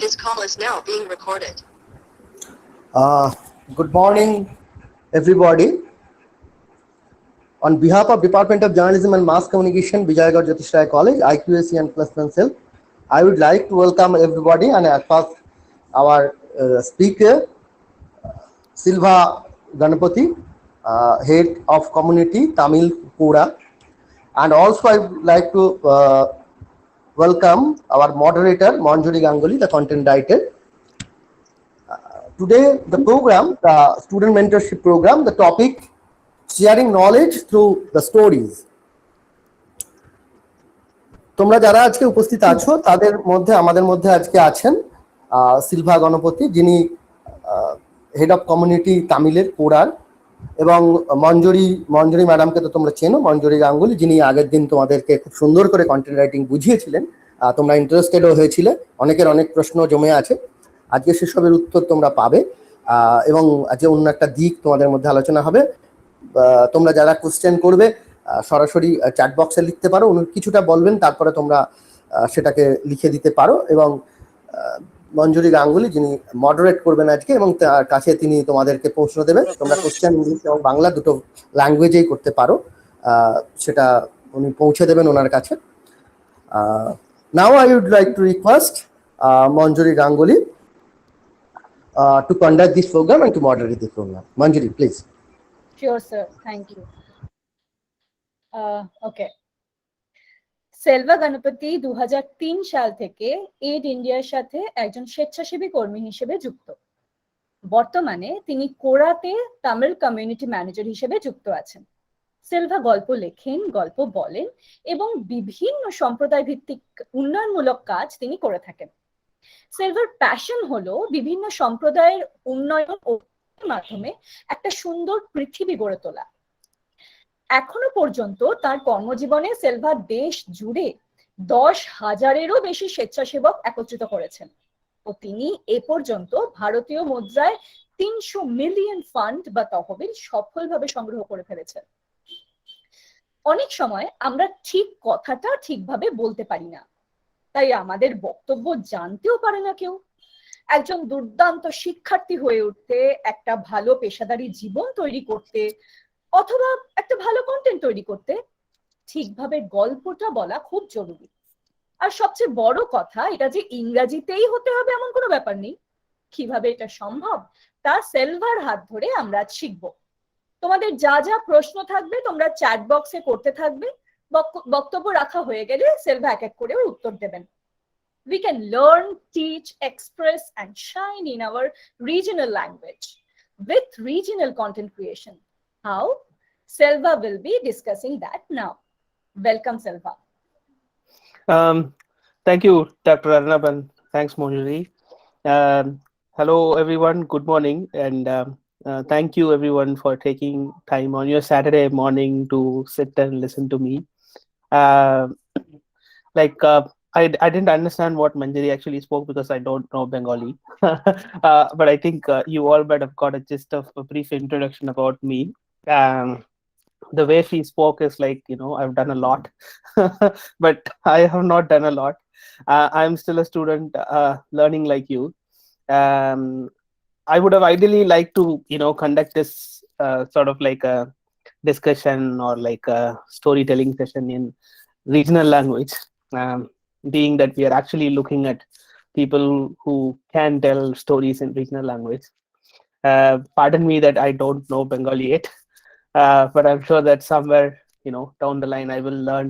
This call is now being recorded. Good morning, everybody. On behalf of Department of Journalism and Mass Communication, Vijaygarh Jyotish College, IQAC and Plus Pencil, I would like to welcome everybody and first our speaker, Silva Ganapati, Head of Community, Tamil Quora. And also I would like to welcome our moderator, Manjuri Ganguly, the content writer. Today, the program, the student mentorship program, the topic, sharing knowledge through the stories. তোমরা যারা আজকে উপস্থিত আছো তাদের মধ্যে আমাদের মধ্যে আজকে আছেন সিলভা গণপতি, যিনি হেড অফ কমিউনিটি তামিলের কোরার, এবং মঞ্জুরি ম্যাডামকে তো তোমরা চেনো, মঞ্জুরি গাঙ্গুলি, যিনি আগের দিন তোমাদেরকে খুব সুন্দর করে কন্টেন্ট রাইটিং বুঝিয়েছিলেন। তোমরা ইন্টারেস্টেডও হয়েছিলে, অনেকের অনেক প্রশ্ন জমে আছে, আজকে সেসবের উত্তর তোমরা পাবে এবং আজকে অন্য একটা দিক তোমাদের মধ্যে আলোচনা হবে। তোমরা যারা কোশ্চেন করবে সরাসরি চ্যাট বক্সে লিখতে পারো, উনি কিছুটা বলবেন, তারপরে তোমরা সেটাকে লিখে দিতে পারো। এবং মঞ্জুরি গাঙ্গুলি, যিনি মডারেট করবেন আজকে, এবং তার কাছে তিনি তোমাদেরকে প্রশ্ন দেবেন। তোমরা কোশ্চেন ইংলিশ এবং বাংলা দুটো ল্যাঙ্গুয়েজেই করতে পারো, সেটা উনি পৌঁছে দেবেন ওনার কাছে। Now I would like to request Manjuri Ganguly to conduct this program and to moderate this program. Manjuri, please. Sure, sir. Thank you. Okay. Selva Ganapathi 2003 সাল থেকে এড ইন্ডিয়ার সাথে একজন স্বেচ্ছাসেবী কর্মী হিসেবে যুক্ত। বর্তমানে তিনি কোরাতে তামিল কমিউনিটি ম্যানেজার হিসেবে যুক্ত আছেন। সেলভা গল্প লেখেন, গল্প বলেন এবং বিভিন্ন সম্প্রদায় ভিত্তিক উন্নয়নমূলক কাজ তিনি করে থাকেন। সেলভার প্যাশন হলো বিভিন্ন সম্প্রদায়ের উন্নয়ন ও মাধ্যমে একটা সুন্দর পৃথিবী গড়ে তোলা। এখনো পর্যন্ত তার কর্মজীবনে সেলভা দেশ জুড়ে 10,000-এরও বেশি স্বেচ্ছাসেবক একত্রিত করেছেন ও তিনি এ পর্যন্ত ভারতীয় মুদ্রায় 300 মিলিয়ন ফান্ড বা তহবিল সফলভাবে সংগ্রহ করে ফেলেছেন। অনেক সময় আমরা ঠিক কথাটা ঠিকভাবে বলতে পারি না, তাই আমাদের বক্তব্য জানতেও পারে না কেউ। একজন দুর্দান্ত শিক্ষার্থী হয়ে উঠতে, একটা ভালো পেশাদারী জীবন তৈরি করতে অথবা একটা ভালো কন্টেন্ট তৈরি করতে ঠিকভাবে গল্পটা বলা খুব জরুরি। আর সবচেয়ে বড় কথা, এটা যে ইংরেজিতেই হতে হবে এমন কোনো ব্যাপার নেই। কিভাবে এটা সম্ভব তা সেলভার হাত ধরে আমরা শিখবো। তোমাদের যা যা প্রশ্ন থাকবে তোমরা চ্যাট বক্সে করতে থাকবে। বক্তব্য রাখা হয়ে গেলে সেলভা এক এক করে উত্তর দেবেন। We can learn, teach, express and shine in our regional language with regional content creation. How? Selva will be discussing that now. Welcome, Selva. Thank you, Dr. Arnab, and thanks, Manjuri. Hello, everyone. Good morning, and thank you, everyone, for taking time on your Saturday morning to sit and listen to me. I didn't understand what Manjari actually spoke because I don't know Bengali, but I think you all might have got a gist of a brief introduction about me. The way she spoke is like, I've done a lot, but I have not done a lot. I'm still a student learning like you. I would have ideally liked to, conduct this sort of like a discussion or like a storytelling session in regional language, being that we are actually looking at people who can tell stories in regional language. Pardon me that I don't know Bengali yet, but I'm sure that somewhere, down the line, I will learn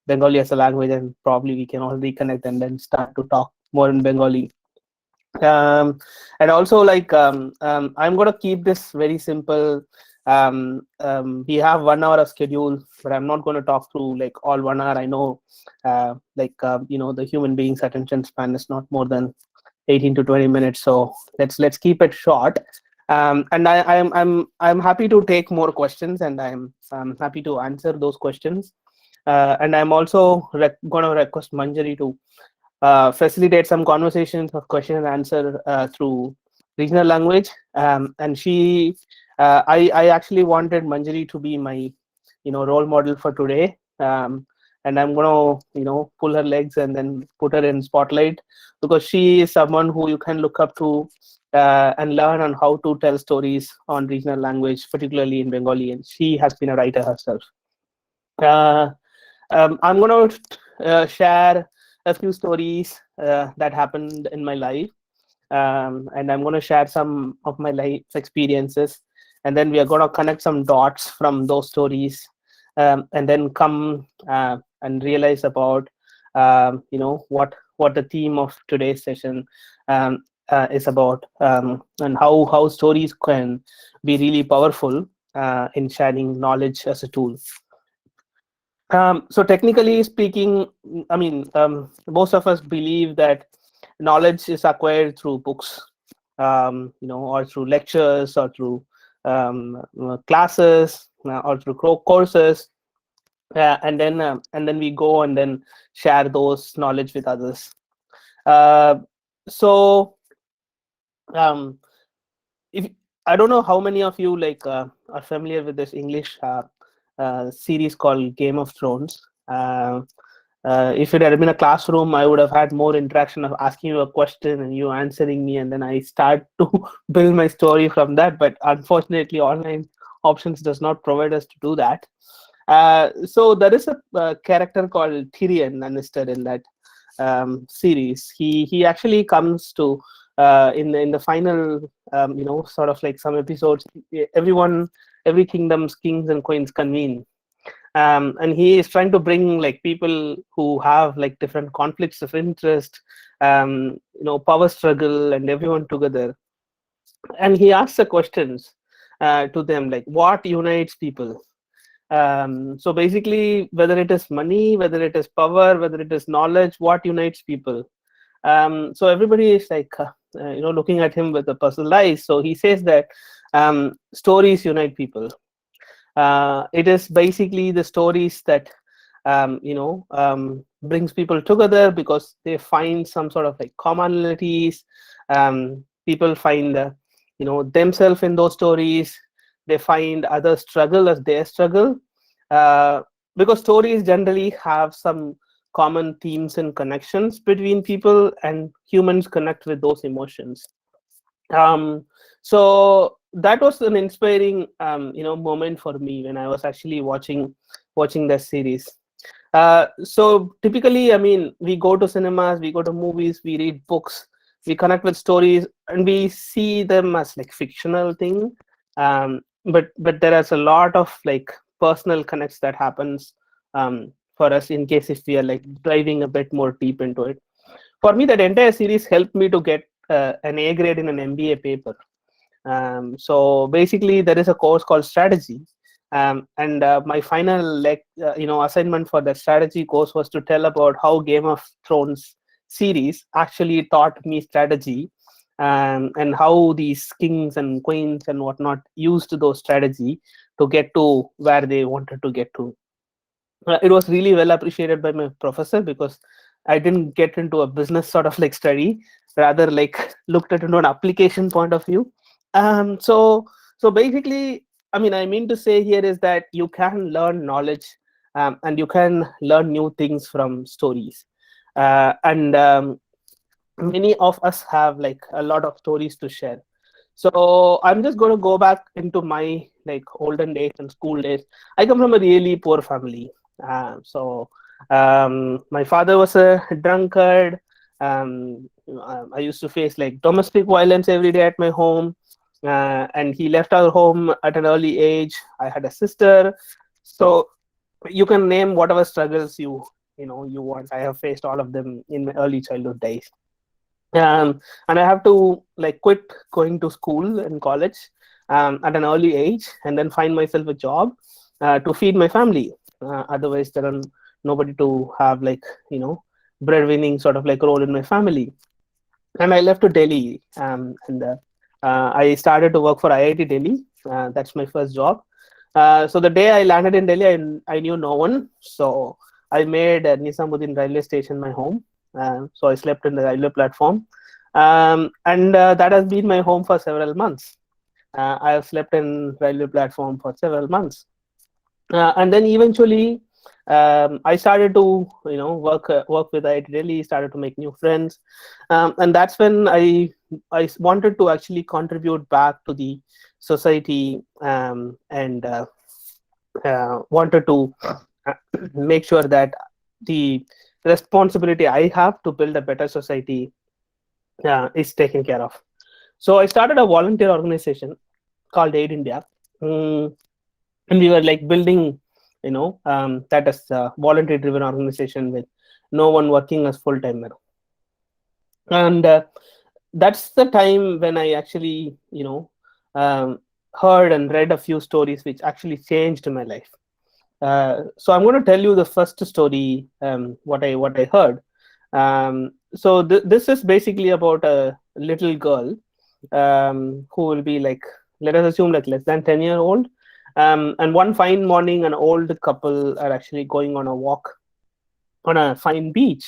Bengali as a language and probably we can all reconnect and then start to talk more in Bengali. And also I'm going to keep this very simple. We have 1 hour of schedule, but I'm not going to talk through like all 1 hour. I know the human being's attention span is not more than 18 to 20 minutes, so let's keep it short. And I'm happy to take more questions, and I'm happy to answer those questions. And I'm also going to request Manjari to facilitate some conversations of question and answer through regional language. And I actually wanted Manjari to be my role model for today. and I'm gonna, pull her legs and then put her in spotlight, because she is someone who you can look up to and learn on how to tell stories on regional language, particularly in Bengali, and she has been a writer herself. I'm going to share a few stories that happened in my life, and I'm going to share some of my life experiences, and then we are going to connect some dots from those stories, and then come and realize about what the theme of today's session is about, and how stories can be really powerful in sharing knowledge as a tool. So technically speaking, I mean, most of us believe that knowledge is acquired through books, or through lectures, or through classes, or through courses, and then we go and then share those knowledge with others. So if I don't know how many of you are familiar with this English series called Game of Thrones. If it had been a classroom, I would have had more interaction of asking you a question and you answering me, and then I start to build my story from that. But unfortunately, online options does not provide us to do that. So there is a character called Tyrion Lannister in that series. He actually comes to in the final, sort of like some episodes, every kingdom's kings and queens convene, and he is trying to bring people who have different conflicts of interest, power struggle, and everyone together. And he asks the questions to them, like, what unites people? So basically, whether it is money, whether it is power, whether it is knowledge, what unites people? So everybody is looking at him with a puzzled eyes. So he says that stories unite people. It is basically the stories that brings people together, because they find some sort of commonalities. People find themselves in those stories. They find others struggle as their struggle, because stories generally have some common themes and connections between people, and humans connect with those emotions. So that was an inspiring moment for me when I was actually watching the series. So typically, I mean, we go to cinemas, we go to movies, we read books, we connect with stories, and we see them as fictional thing. But there is a lot of personal connects that happens for us, in case if we are diving a bit more deep into it. For me, that entire series helped me to get an A grade in an MBA paper. So basically, there is a course called strategy, and my final assignment for the strategy course was to tell about how Game of Thrones series actually taught me strategy, and how these kings and queens and whatnot used those strategy to get to where they wanted to get to. It was really well appreciated by my professor, because I didn't get into a business sort of study, rather looked at it into an application point of view. So basically, I mean, I mean to say here is that you can learn knowledge, and you can learn new things from stories, and many of us have a lot of stories to share. So I'm just going to go back into my olden days and school days. I come from a really poor family. So my father was a drunkard. I used to face domestic violence every day at my home, and he left our home at an early age. I had a sister. So you can name whatever struggles you want. I have faced all of them in my early childhood days. And I have to quit going to school and college at an early age, and then find myself a job to feed my family. Otherwise, there are nobody to have breadwinning sort of role in my family. And I left to Delhi, and I started to work for IIT Delhi. That's my first job. So the day I landed in Delhi, I knew no one. So I made Nizamuddin railway station my home. So I slept in the railway platform, and that has been my home for several months. I have slept in railway platform for several months, and then eventually I started to work with it. Really started to make new friends, and that's when I wanted to actually contribute back to the society, and wanted to make sure that the responsibility I have to build a better society is taken care of. So I started a volunteer organization called Aid India. Mm, and we were like building, that is a voluntary driven organization with no one working as full timer. And that's the time when I actually, um, heard and read a few stories which actually changed my life. So I'm going to tell you the first story, what I heard. So this is basically about a little girl, who will be like, let us assume like less than 10-year old. And one fine morning, an old couple are actually going on a walk on a fine beach,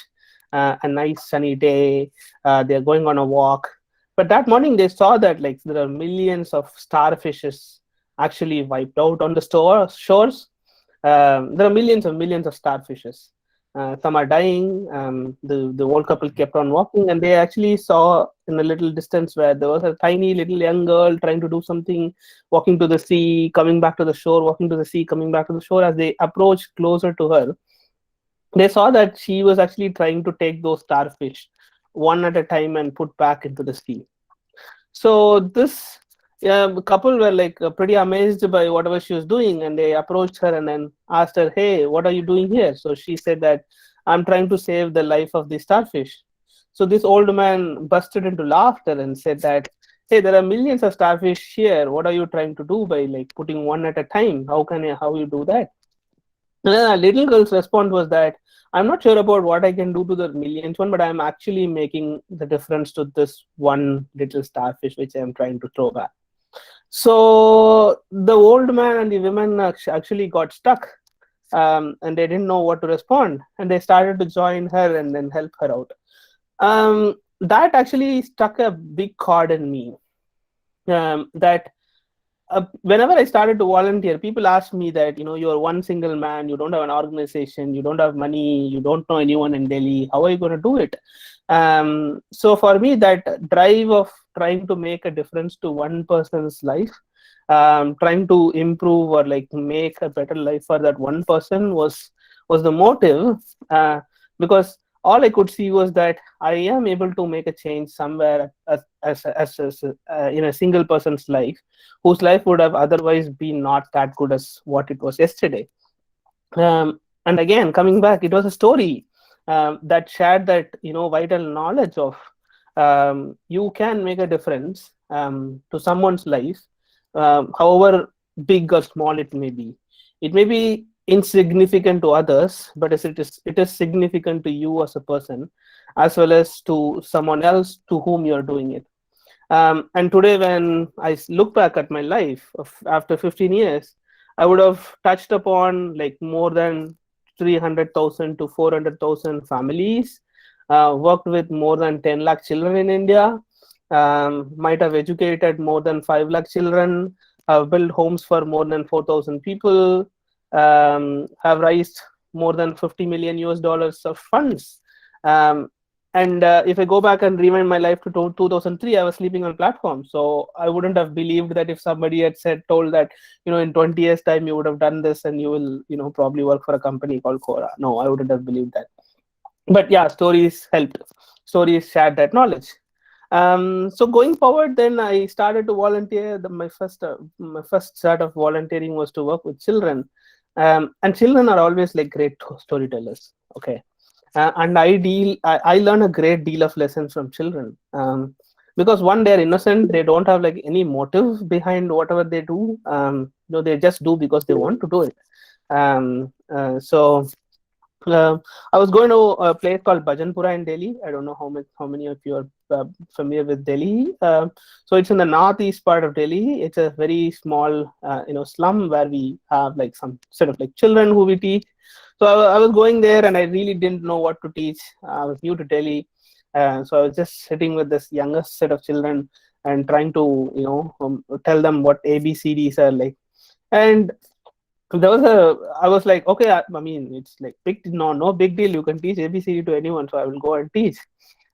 a nice sunny day. They're going on a walk, but that morning they saw that like there are millions of starfishes actually wiped out on the shores. There are millions and millions of starfishes. Some are dying. The old couple kept on walking, and they actually saw in a little distance where there was a tiny little young girl trying to do something, walking to the sea, coming back to the shore, walking to the sea, coming back to the shore. As they approached closer to her, they saw that she was actually trying to take those starfish one at a time and put back into the sea. So this couple were like pretty amazed by whatever she was doing, and they approached her and then asked her, "Hey, what are you doing here?" So she said that I'm trying to save the life of the starfish. So this old man busted into laughter and said that, "Hey, there are millions of starfish here. What are you trying to do by like putting one at a time? How you do that?" And then a little girl's response was that, "I'm not sure about what I can do to the millionth one, but I'm actually making the difference to this one little starfish which I'm trying to throw back." So the old man and the women actually got stuck, and they didn't know what to respond, and they started to join her and then help her out. That actually stuck a big chord in me. That whenever I started to volunteer, people asked me that, you're one single man, you don't have an organization, you don't have money, you don't know anyone in Delhi. How are you going to do it? So for me, that drive of trying to make a difference to one person's life, trying to improve or like make a better life for that one person was the motive, because all I could see was that I am able to make a change somewhere in a single person's life, whose life would have otherwise been not that good as what it was yesterday. And again, coming back, it was a story that shared that vital knowledge of, you can make a difference to someone's life, however big or small it may be. It may be insignificant to others, but it is significant to you as a person, as well as to someone else to whom you're doing it. And today, when I look back at my life after 15 years, I would have touched upon like more than 300,000 to 400,000 families, worked with more than 10 lakh children in India, might have educated more than 5 lakh children, have built homes for more than 4,000 people, have raised more than 50 million US dollars of funds. And if I go back and rewind my life to 2003, I was sleeping on platforms. So I wouldn't have believed that if somebody had told that, in 20 years time, you would have done this and you will, probably work for a company called Quora. No, I wouldn't have believed that. But yeah, stories helped. Stories shared that knowledge. So going forward, then I started to volunteer. My first start of volunteering was to work with children. And children are always like great storytellers. Okay. And I learn a great deal of lessons from children, because one, they're innocent, they don't have like any motive behind whatever they do. They just do because they want to do it. So I was going to a place called Bhajanpura in Delhi. I don't know how many of you are familiar with Delhi. So it's in the northeast part of Delhi. It's a very small slum where we have like some sort of like children who we teach. So I was going there and I really didn't know what to teach. I was new to Delhi. So I was just sitting with this youngest set of children and trying to, tell them what ABCDs are like. And I was like, okay, I mean, it's like no big deal. You can teach ABCD to anyone, so I will go and teach.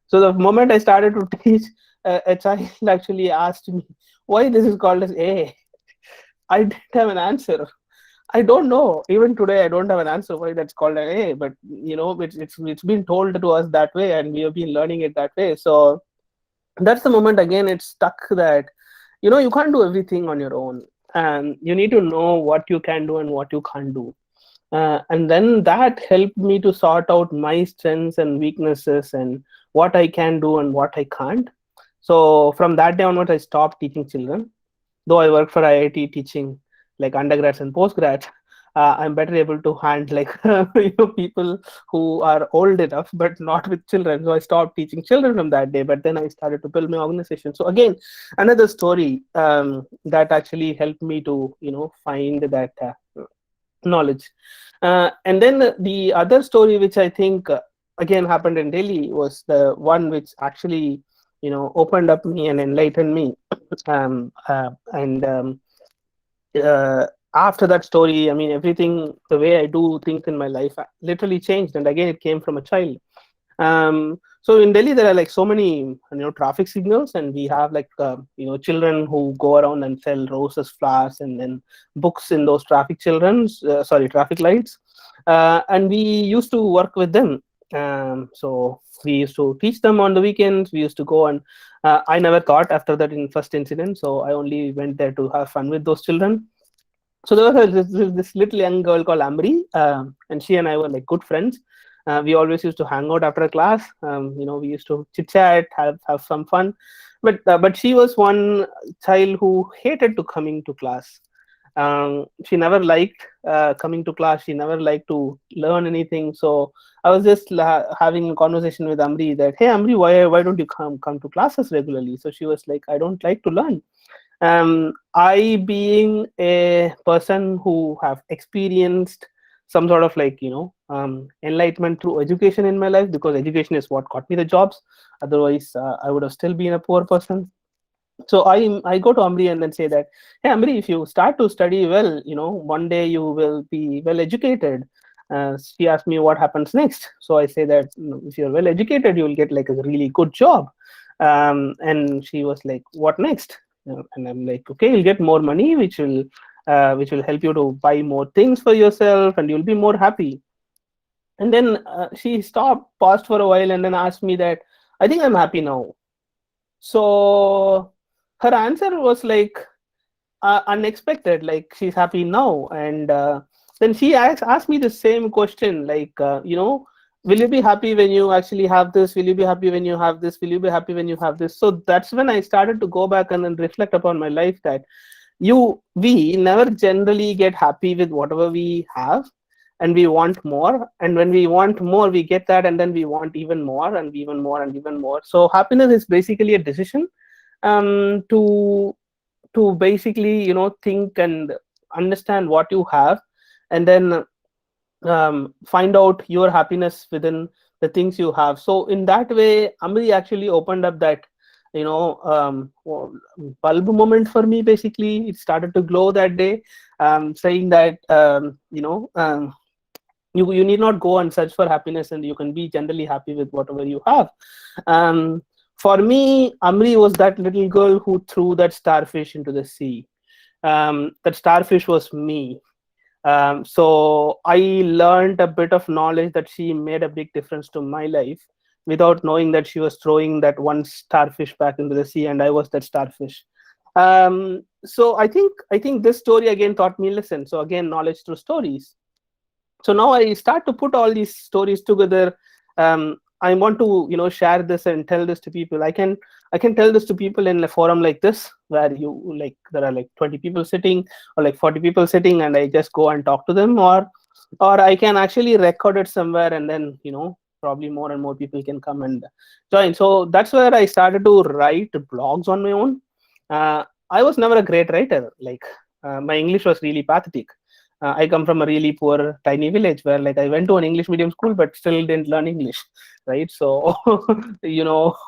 So the moment I started to teach, a child actually asked me why this is called as A. I didn't have an answer. I don't know. Even today, I don't have an answer why that's called an A. But it's been told to us that way, and we have been learning it that way. So that's the moment again it's stuck that you can't do everything on your own, and you need to know what you can do and what you can't do. And then that helped me to sort out my strengths and weaknesses and what I can do and what I can't. So from that day onwards, I stopped teaching children. Though I work for IIT teaching like undergrads and postgrads, I'm better able to handle like people who are old enough, but not with children. So I stopped teaching children from that day. But then I started to build my organization. So again, another story that actually helped me to find that knowledge. And then the other story, which I think again happened in Delhi, was the one which actually opened up me and enlightened me. And After that story, I mean, everything, the way I do things in my life literally changed. And again, it came from a child. So in Delhi, there are like so many traffic signals, and we have like children who go around and sell roses, flowers, and then books in those traffic lights. And we used to work with them. So we used to teach them on the weekends. We used to go, and I never taught after that in first incident. So I only went there to have fun with those children. So there was this little young girl called Amri, and she and I were like good friends. We always used to hang out after class. We used to chit chat, have some fun. But she was one child who hated to coming to class. She never liked coming to class. She never liked to learn anything. So I was just having a conversation with Amri that, hey Amri, why don't you come to classes regularly? So she was like, I don't like to learn. I, being a person who have experienced some sort of like enlightenment through education in my life, because education is what got me the jobs. Otherwise, I would have still been a poor person. So I go to Amri and then say that, hey Amri, if you start to study well, one day you will be well educated. She asked me what happens next. So I say that if you're well educated, you will get like a really good job. And she was like, what next? And I'm like, okay, you'll get more money, which will help you to buy more things for yourself, and you'll be more happy. And then she stopped, paused for a while, and then asked me that, I think I'm happy now. So her answer was like unexpected, like she's happy now. And then she asked me the same question, like, will you be happy when you actually have this? Will you be happy when you have this? Will you be happy when you have this? So that's when I started to go back and then reflect upon my life, that we never generally get happy with whatever we have, and we want more. And when we want more, we get that, and then we want even more and even more and even more. So happiness is basically a decision to basically think and understand what you have, and then find out your happiness within the things you have. So in that way, Amri actually opened up that bulb moment for me. Basically, it started to glow that day, saying that you need not go and search for happiness, and you can be generally happy with whatever you have. For me, Amri was that little girl who threw that starfish into the sea. That starfish was me. So I learned a bit of knowledge that she made a big difference to my life, without knowing that she was throwing that one starfish back into the sea, and I was that starfish. So I think this story again taught me a lesson. So again, knowledge through stories. So now I start to put all these stories together. I want to share this and tell this to people. I can tell this to people in a forum like this, where there are like 20 people sitting, or like 40 people sitting, and I just go and talk to them, or I can actually record it somewhere, and then probably more and more people can come and join. So that's where I started to write blogs on my own. I was never a great writer. Like my English was really pathetic. I come from a really poor tiny village where like I went to an English medium school but still didn't learn English, right? So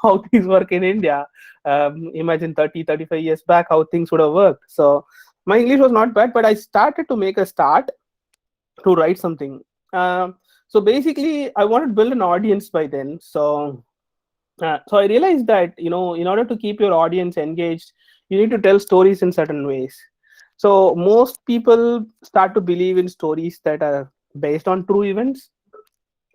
how things work in India. Imagine 30-35 years back how things would have worked. So My English was not bad, but I started to make a start to write something. So basically, I wanted to build an audience by then. So I realized that, in order to keep your audience engaged, you need to tell stories in certain ways. So most people start to believe in stories that are based on true events.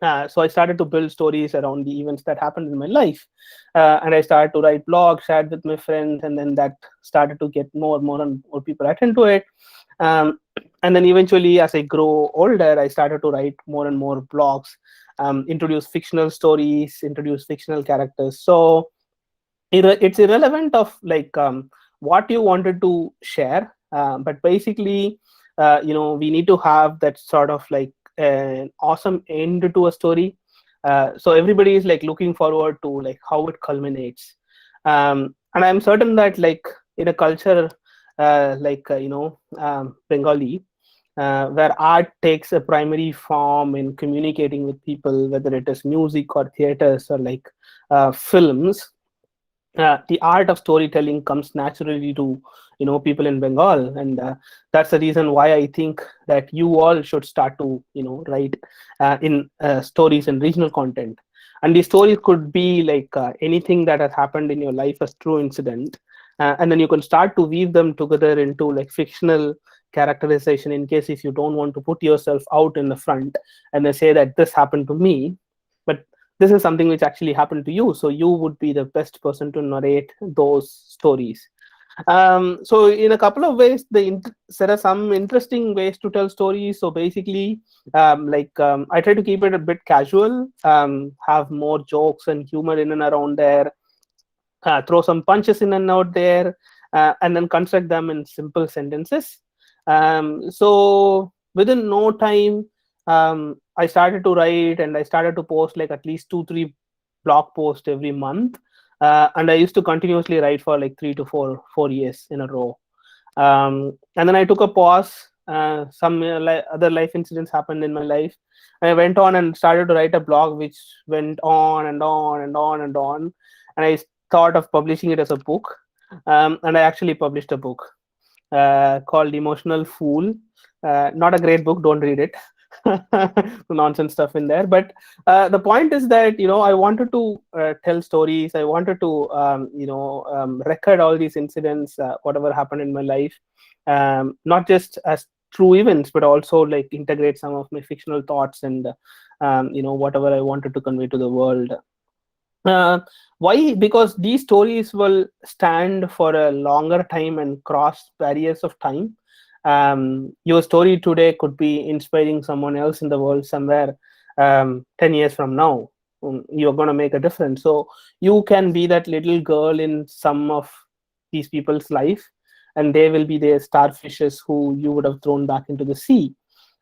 So I started to build stories around the events that happened in my life, and I started to write blogs, shared with my friends, and then that started to get more and more people attend to it. Um, and then eventually, as I grow older, I started to write more and more blogs, introduce fictional stories, introduce fictional characters. So it's irrelevant of like what you wanted to share, but basically, we need to have that sort of like an awesome end to a story. So everybody is like looking forward to like how it culminates. And I'm certain that like in a culture Bengali, where art takes a primary form in communicating with people, whether it is music or theaters or like films. The art of storytelling comes naturally to people in Bengal, and that's the reason why I think that you all should start to write in stories and regional content. And the stories could be like anything that has happened in your life as true incident, and then you can start to weave them together into like fictional characterization, in case if you don't want to put yourself out in the front and then say that this happened to me, but this is something which actually happened to you, so you would be the best person to narrate those stories. So in a couple of ways, there are some interesting ways to tell stories. So basically, I try to keep it a bit casual, have more jokes and humor in and around there, throw some punches in and out there, and then construct them in simple sentences. So within no time, I started to write, and I started to post like at least 2-3 blog posts every month. And I used to continuously write for like 3 to 4 years in a row. And then I took a pause. Some other life incidents happened in my life. I went on and started to write a blog, which went on and on and on and on. And I thought of publishing it as a book. And I actually published a book called Emotional Fool. Not a great book, don't read it. Nonsense stuff in there, but the point is that I wanted to tell stories. I wanted to record all these incidents, whatever happened in my life, not just as true events, but also like integrate some of my fictional thoughts and whatever I wanted to convey to the world. Why? Because these stories will stand for a longer time and cross barriers of time. Your story today could be inspiring someone else in the world somewhere 10 years from now. You're going to make a difference. So you can be that little girl in some of these people's life, and they will be the starfishes who you would have thrown back into the sea.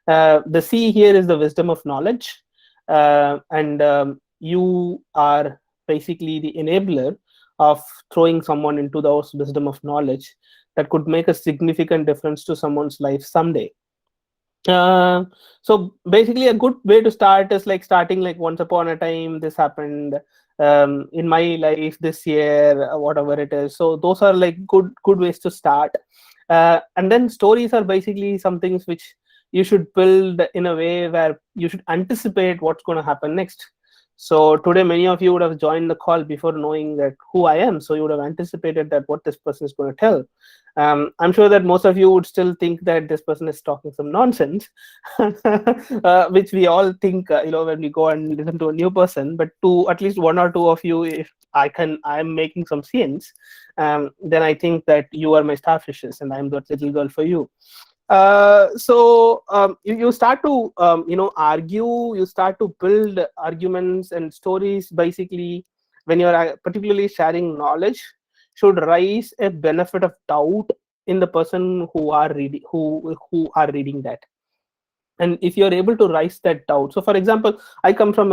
The sea here is the wisdom of knowledge, and you are basically the enabler of throwing someone into those wisdom of knowledge that could make a significant difference to someone's life someday. So basically, a good way to start is like starting like once upon a time this happened in my life this year, whatever it is. So those are like good ways to start. And then stories are basically some things which you should build in a way where you should anticipate what's going to happen next. So today, many of you would have joined the call before knowing that who I am. So you would have anticipated that what this person is going to tell. I'm sure that most of you would still think that this person is talking some nonsense, which we all think, when we go and listen to a new person. But to at least one or two of you, if I'm making some sense, then I think that you are my starfishes, and I'm that little girl for you. So you start to argue, you start to build arguments and stories. Basically, when you're particularly sharing knowledge, should raise a benefit of doubt in the person who are reading that. And if you're able to raise that doubt, so for example, I come from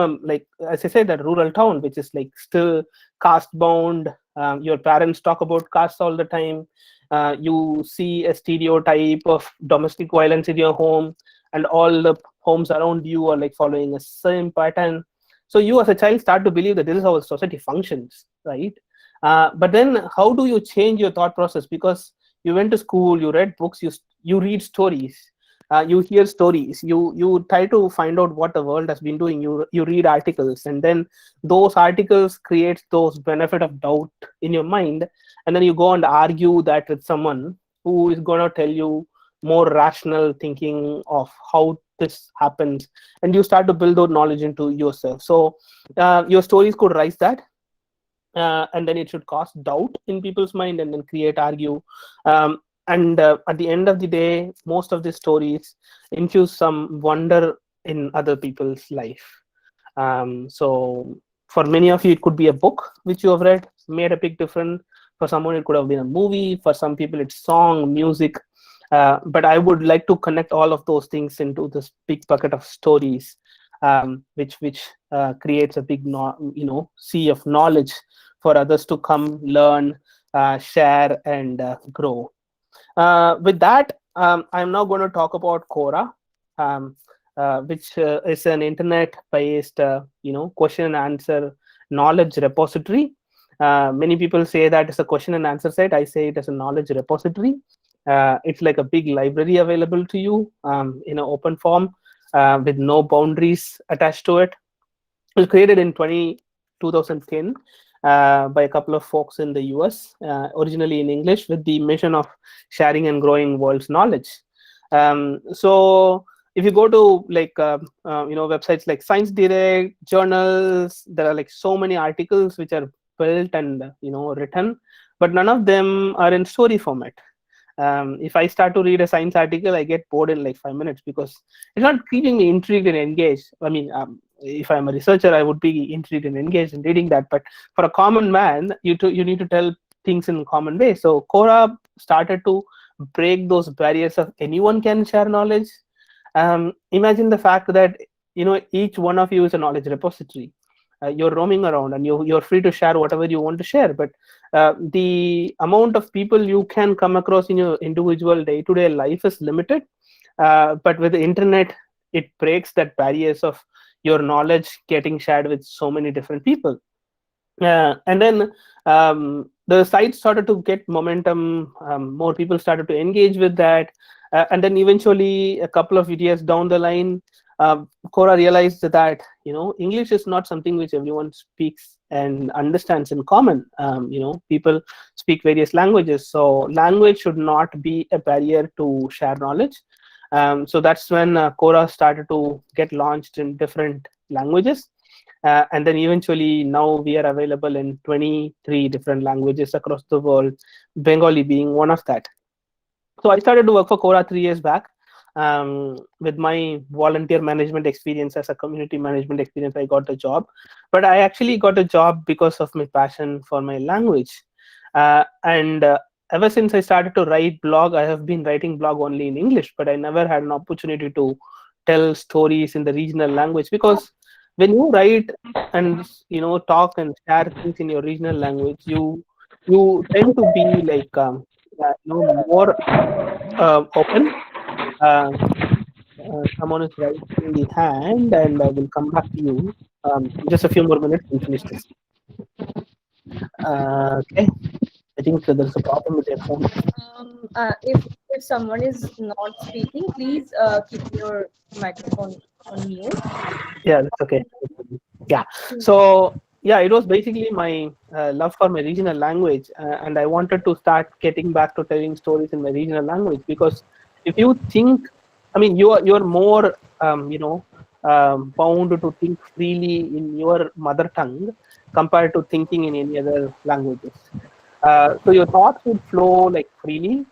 as I said, that rural town, which is like still caste bound. Your parents talk about caste all the time. You see a stereotype of domestic violence in your home, and all the homes around you are like following a same pattern. So you as a child start to believe that this is how society functions, right? But then how do you change your thought process? Because You went to school, you read books, you read stories, you hear stories, you try to find out what the world has been doing. You read articles, and then those articles create those benefit of doubt in your mind, and then you go and argue that with someone who is going to tell you more rational thinking of how this happens, and you start to build that knowledge into yourself. So your stories could rise that, and then it should cause doubt in people's mind and then create argue, and at the end of the day, most of these stories infuse some wonder in other people's life. So for many of you, it could be a book which you have read, made a big difference. For someone, it could have been a movie. For some people, it's song, music. But I would like to connect all of those things into this big bucket of stories, which creates a big sea of knowledge for others to come, learn, share, and grow. With that, I'm now going to talk about Quora, which is an internet-based, question and answer knowledge repository. Many people say that it's a question and answer site. I say it as a knowledge repository. It's like a big library available to you in an open form with no boundaries attached to it. It was created in 2010 by a couple of folks in the US, originally in English, with the mission of sharing and growing world's knowledge. So if you go to websites like Science Direct, journals, there are like so many articles which are built and written, but none of them are in story format. If I start to read a science article, I get bored in like 5 minutes because it's not keeping me intrigued and engaged. I mean, if I'm a researcher, I would be intrigued and engaged in reading that. But for a common man, you need to tell things in a common way. So Quora started to break those barriers of anyone can share knowledge. Imagine the fact that each one of you is a knowledge repository. You're roaming around and you're free to share whatever you want to share, but the amount of people you can come across in your individual day-to-day life is limited. But with the internet, it breaks that barriers of your knowledge getting shared with so many different people. And then the site started to get momentum. More people started to engage with that. And then eventually, a couple of years down the line, Quora realized that English is not something which everyone speaks and understands in common. People speak various languages, so language should not be a barrier to share knowledge. So that's when Quora started to get launched in different languages, and then eventually now we are available in 23 different languages across the world, Bengali being one of that. So I started to work for Quora 3 years back. With my volunteer management experience as a community management experience, I got the job. But I actually got a job because of my passion for my language. And ever since I started to write blog, I have been writing blog only in English, but I never had an opportunity to tell stories in the regional language, because when you write and talk and share things in your regional language, you tend to be like more open. Someone is raising the hand, and I will come back to you. Just a few more minutes and finish this. Okay, I think there's a problem with your phone. If someone is not speaking, please keep your microphone on mute. Yeah, that's okay. Yeah. So yeah, it was basically my love for my regional language, and I wanted to start getting back to telling stories in my regional language, because if you think, I mean, you're more bound to think freely in your mother tongue compared to thinking in any other languages. So your thoughts would flow like freely.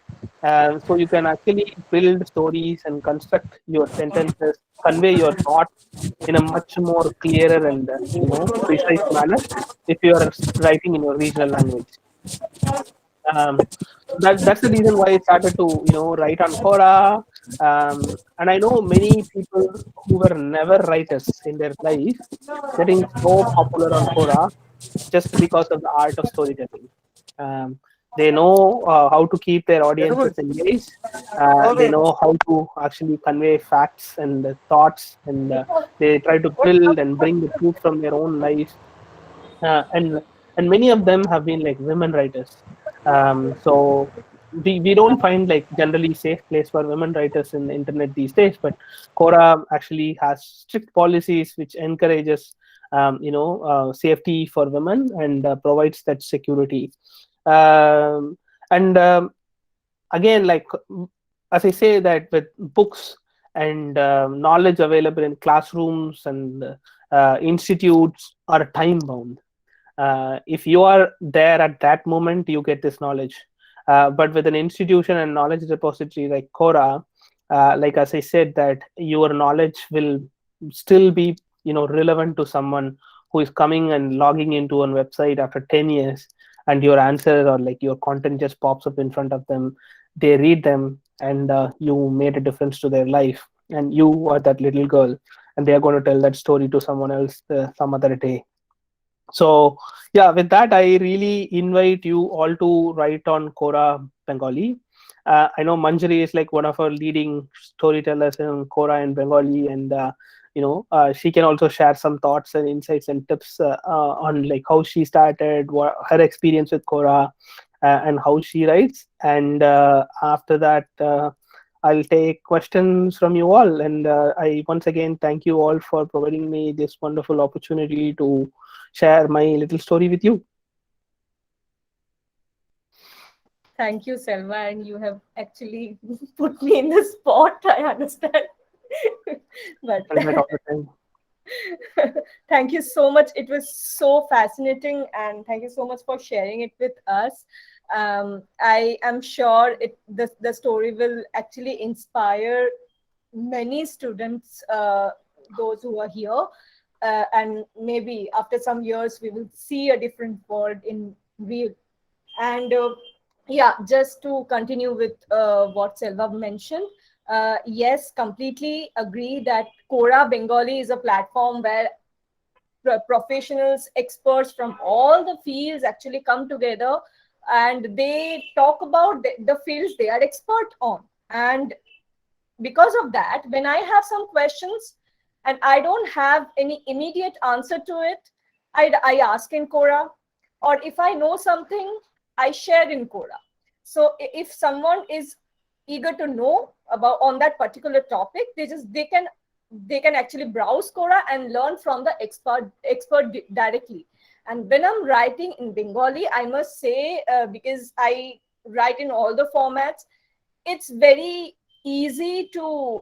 So you can actually build stories and construct your sentences, convey your thoughts in a much more clearer and precise manner if you are writing in your regional language. That's the reason why I started to write on Quora. And I know many people who were never writers in their life getting so popular on Quora just because of the art of storytelling. They know how to keep their audiences engaged. They know how to actually convey facts and thoughts, and they try to build and bring the truth from their own life. And many of them have been like women writers. So we don't find like generally safe place for women writers in the internet these days, but Quora actually has strict policies which encourages safety for women and provides that security. And again, like as I say, that with books and knowledge available in classrooms and institutes are time bound. If you are there at that moment, you get this knowledge. But with an institution and knowledge repository like Quora, like as I said, that your knowledge will still be relevant to someone who is coming and logging into a website after 10 years, and your answers or like your content just pops up in front of them. They read them, and you made a difference to their life, and you are that little girl, and they are going to tell that story to someone else some other day. So yeah, with that, I really invite you all to write on Quora Bengali. I know Manjari is like one of our leading storytellers in Quora in Bengali, and she can also share some thoughts and insights and tips on like how she started, what her experience with Quora, and how she writes. And after that, I'll take questions from you all. And I once again thank you all for providing me this wonderful opportunity to share my little story with you. Thank you, Selva, and you have actually put me in the spot. I understand. But thank you so much. It was so fascinating, and thank you so much for sharing it with us. I am sure the story will actually inspire many students, those who are here, and maybe after some years we will see a different world in real. And yeah, just to continue with what Selva mentioned, yes, completely agree that Quora Bengali is a platform where professionals, experts from all the fields actually come together, and they talk about the fields they are expert on. And because of that, when I have some questions and I don't have any immediate answer to it, I ask in Quora, or if I know something, I share in Quora. So if someone is eager to know about on that particular topic, they can actually browse Quora and learn from the expert directly. And when I'm writing in Bengali, I must say, because I write in all the formats, it's very easy to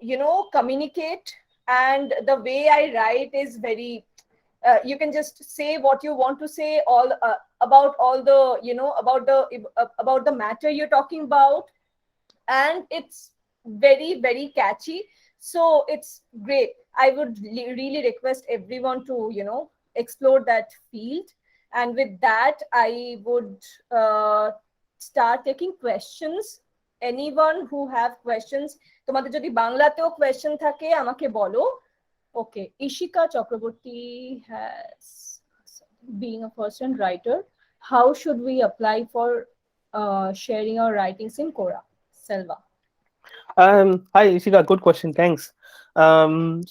communicate, and the way I write is very you can just say what you want to say all about all the about the matter you're talking about, and it's very, very catchy. So it's great. I would really request everyone to explore that field. And with that, I would start taking questions. Anyone who have questions, তোমাদের যদি বাংলাতেও question থাকে আমাকে বলো. Okay, Ishika Chakraborty has, being a first-hand writer, how should we apply for sharing our writings in Quora? Selva. Hi Ishika, good question, thanks.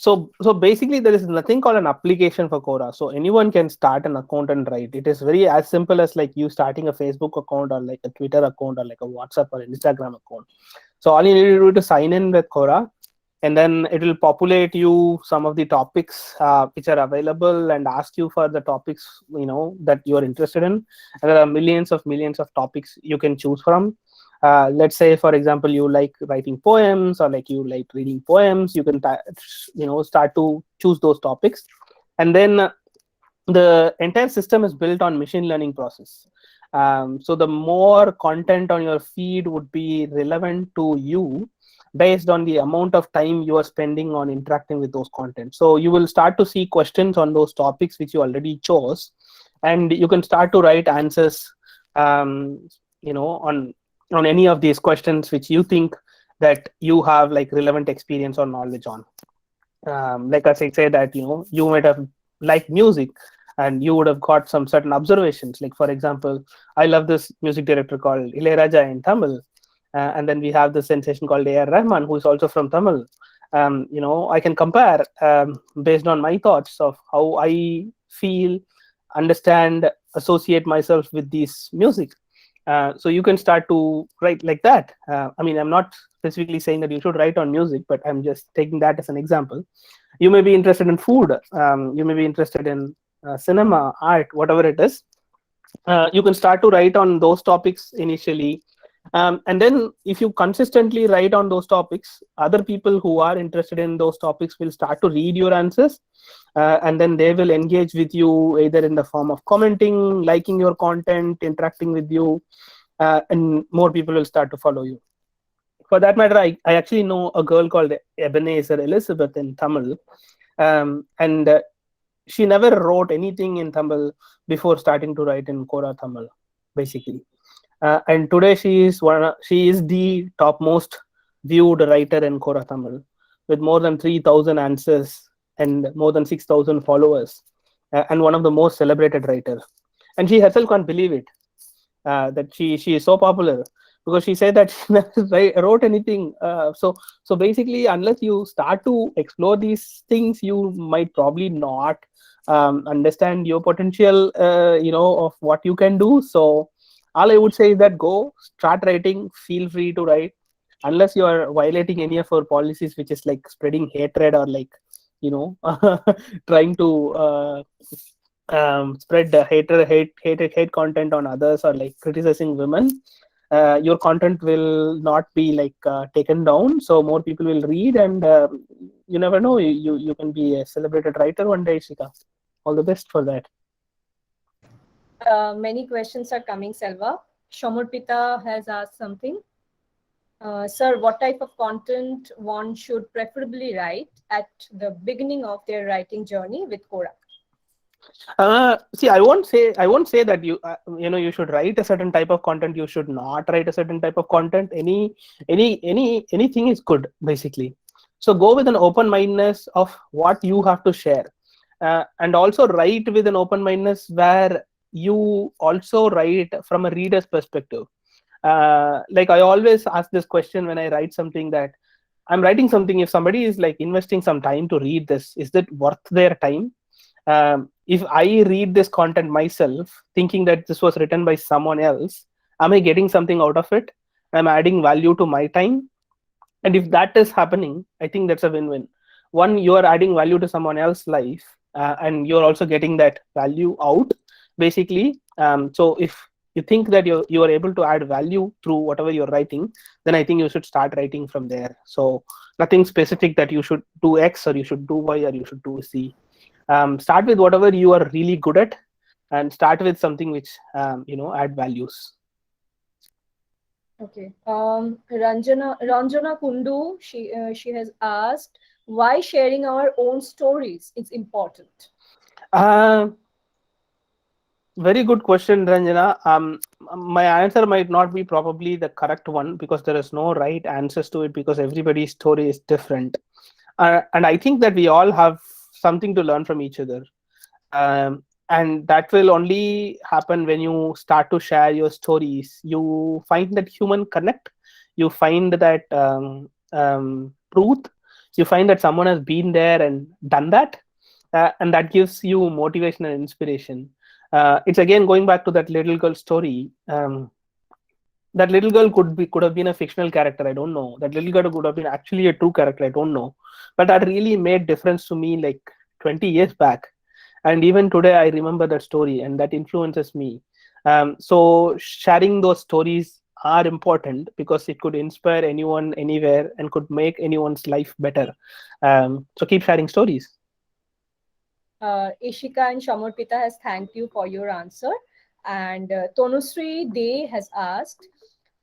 So basically there is nothing called an application for Quora, so anyone can start an account and write. It is very as simple as like you starting a Facebook account or like a Twitter account or like a WhatsApp or Instagram account. So all you need to do is to sign in with Quora, and then it will populate you some of the topics which are available and ask you for the topics that you are interested in, and there are millions of topics you can choose from. Let's say, for example, you like writing poems or like you like reading poems, you can start to choose those topics, and then the entire system is built on machine learning process. So the more content on your feed would be relevant to you based on the amount of time you are spending on interacting with those content. So you will start to see questions on those topics which you already chose, and you can start to write answers on any of these questions which you think that you have like relevant experience or knowledge on. Like as I say that you might have liked music and you would have got some certain observations. Like for example, I love this music director called Ilayaraja in Tamil, and then we have the sensation called A.R. Rahman, who is also from Tamil. I can compare based on my thoughts of how I feel, understand, associate myself with this music. So you can start to write like that. I mean, I'm not specifically saying that you should write on music, but I'm just taking that as an example. You may be interested in food. You may be interested in cinema, art, whatever it is. You can start to write on those topics initially. And then if you consistently write on those topics, other people who are interested in those topics will start to read your answers. And then they will engage with you either in the form of commenting, liking your content, interacting with you, and more people will start to follow you. For that matter, I actually know a girl called Ebenezer Elizabeth in Tamil. And she never wrote anything in Tamil before starting to write in Quora Tamil, basically. And today she is the topmost viewed writer in Quora Tamil, with more than 3,000 answers and more than 6,000 followers, and one of the most celebrated writers. And she herself can't believe it, that she is so popular, because she said that she never wrote anything. So basically, unless you start to explore these things, you might probably not understand your potential, of what you can do. So all I would say is that go start writing. Feel free to write, unless you are violating any of our policies, which is like spreading hatred or like trying to spread hate content on others, or like criticizing women. Your content will not be like taken down, so more people will read, and you never know, you can be a celebrated writer one day, Shika. All the best for that. Many questions are coming, Selva. Shamurpita has asked something. Sir, what type of content one should preferably write at the beginning of their writing journey with Quora? See, I won't say that you should write a certain type of content. You should not write a certain type of content. Anything is good, basically. So go with an open mindedness of what you have to share, and also write with an open mindedness where you also write from a reader's perspective. Like I always ask this question when I write something, that I'm writing something, if somebody is like investing some time to read this, is that worth their time? If I read this content myself thinking that this was written by someone else, am I getting something out of it? I'm adding value to my time. And if that is happening, I think that's a win-win. One, you are adding value to someone else's life, and you're also getting that value out, basically. So if you think that you are able to add value through whatever you're writing, then I think you should start writing from there. So nothing specific that you should do X or you should do Y or you should do Z. Start with whatever you are really good at, and start with something which add values. Okay. Ranjana Kundu, she has asked why sharing our own stories is important. Very good question, Ranjana. My answer might not be probably the correct one, because there is no right answers to it, because everybody's story is different. And I think that we all have something to learn from each other. And that will only happen when you start to share your stories. You find that human connect, you find that truth, you find that someone has been there and done that, and that gives you motivation and inspiration. It's again going back to that little girl story. That little girl could have been a fictional character, I don't know. That little girl could have been actually a true character, I don't know. But that really made difference to me like 20 years back. And even today, I remember that story, and that influences me. So sharing those stories are important, because it could inspire anyone, anywhere, and could make anyone's life better. So keep sharing stories. Ishika and Shamurpita has thanked you for your answer. And Tonusri Dey has asked,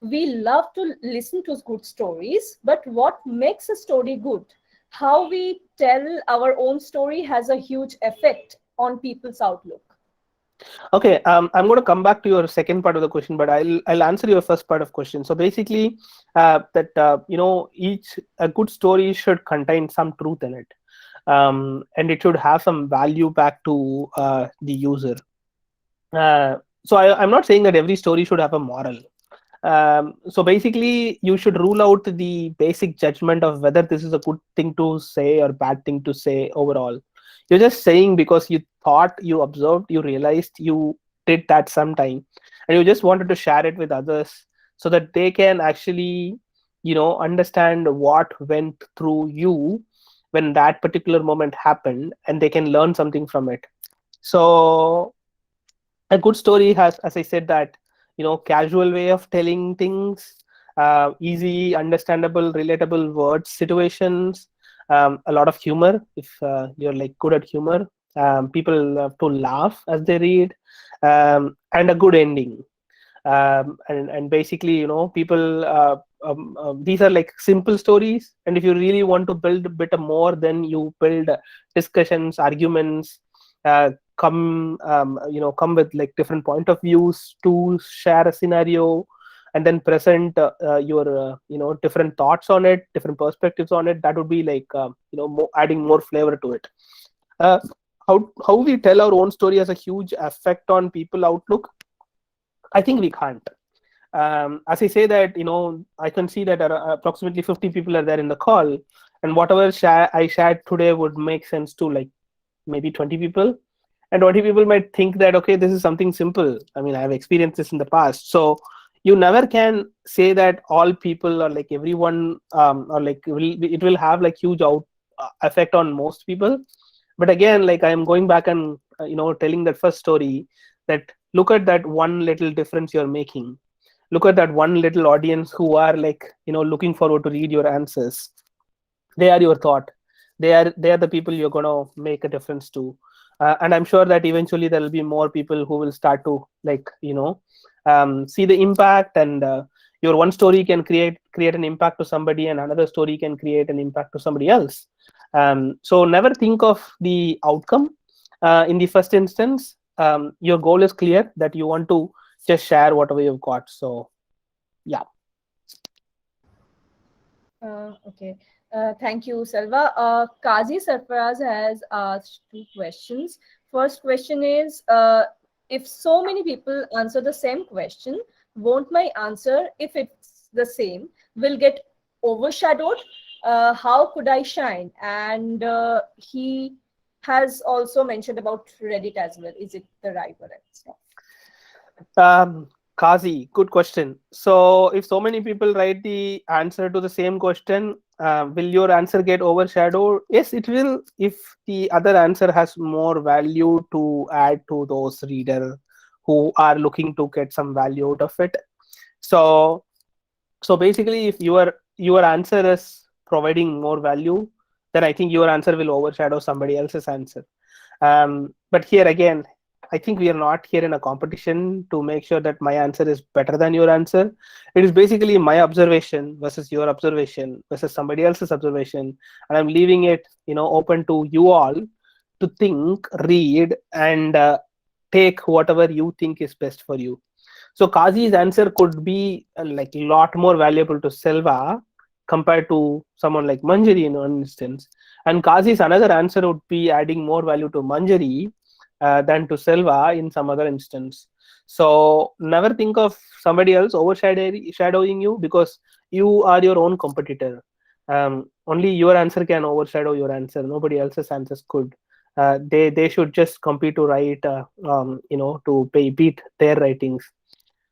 we love to listen to good stories, but what makes a story good? How we tell our own story has a huge effect on people's outlook. Okay, I'm going to come back to your second part of the question, but I'll answer your first part of question. So basically, a good story should contain some truth in it, and it should have some value back to the user. So I'm not saying that every story should have a moral. So basically, you should rule out the basic judgment of whether this is a good thing to say or bad thing to say overall. You're just saying because you thought, you observed, you realized, you did that sometime. and you just wanted to share it with others so that they can actually, understand what went through you when that particular moment happened, and they can learn something from it. So a good story has, as I said, that casual way of telling things, easy, understandable, relatable words, situations, a lot of humor if you're like good at humor. People love to laugh as they read, and a good ending. And basically, people, these are like simple stories, and if you really want to build a bit more, then you build discussions, arguments, come with like different point of views to share a scenario, and then present your different thoughts on it, different perspectives on it. That would be like adding more flavor to it. uh, how we tell our own story has a huge effect on people outlook. I think we can't. As I say that, I can see that approximately 50 people are there in the call, and whatever I shared today would make sense to like maybe 20 people. And 20 people might think that, okay, this is something simple. I mean, I have experienced this in the past. So you never can say that all people or like everyone, or like it will have like huge effect on most people. But again, like I am going back and telling that first story, that look at that one little difference you're making. Look at that one little audience who are like looking forward to read your answers. They are your thought. They are the people you're going to make a difference to. And I'm sure that eventually there will be more people who will start to like see the impact, and your one story can create an impact to somebody, and another story can create an impact to somebody else. So never think of the outcome in the first instance. Your goal is clear, that you want to just share whatever you've got. So yeah. Okay. Thank you, Selva. Kazi Sarfaraz has asked 2 questions. First question is, if so many people answer the same question, won't my answer, if it's the same, will get overshadowed? How could I shine? And he has also mentioned about Reddit as well. Is it the right word? Kazi, good question. So if so many people write the answer to the same question, will your answer get overshadowed? Yes, it will, if the other answer has more value to add to those reader who are looking to get some value out of it. So basically, if your answer is providing more value, then I think your answer will overshadow somebody else's answer. But here again, I think we are not here in a competition to make sure that my answer is better than your answer. It is basically my observation versus your observation versus somebody else's observation, and I'm leaving it open to you all to think, read, and take whatever you think is best for you. So Kazi's answer could be like a lot more valuable to Selva compared to someone like Manjari in one instance. And Kazi's another answer would be adding more value to Manjari than to Selva in some other instance. So never think of somebody else overshadowing you, because you are your own competitor. Only your answer can overshadow your answer. Nobody else's answers could. They should just compete to write, to beat their writings.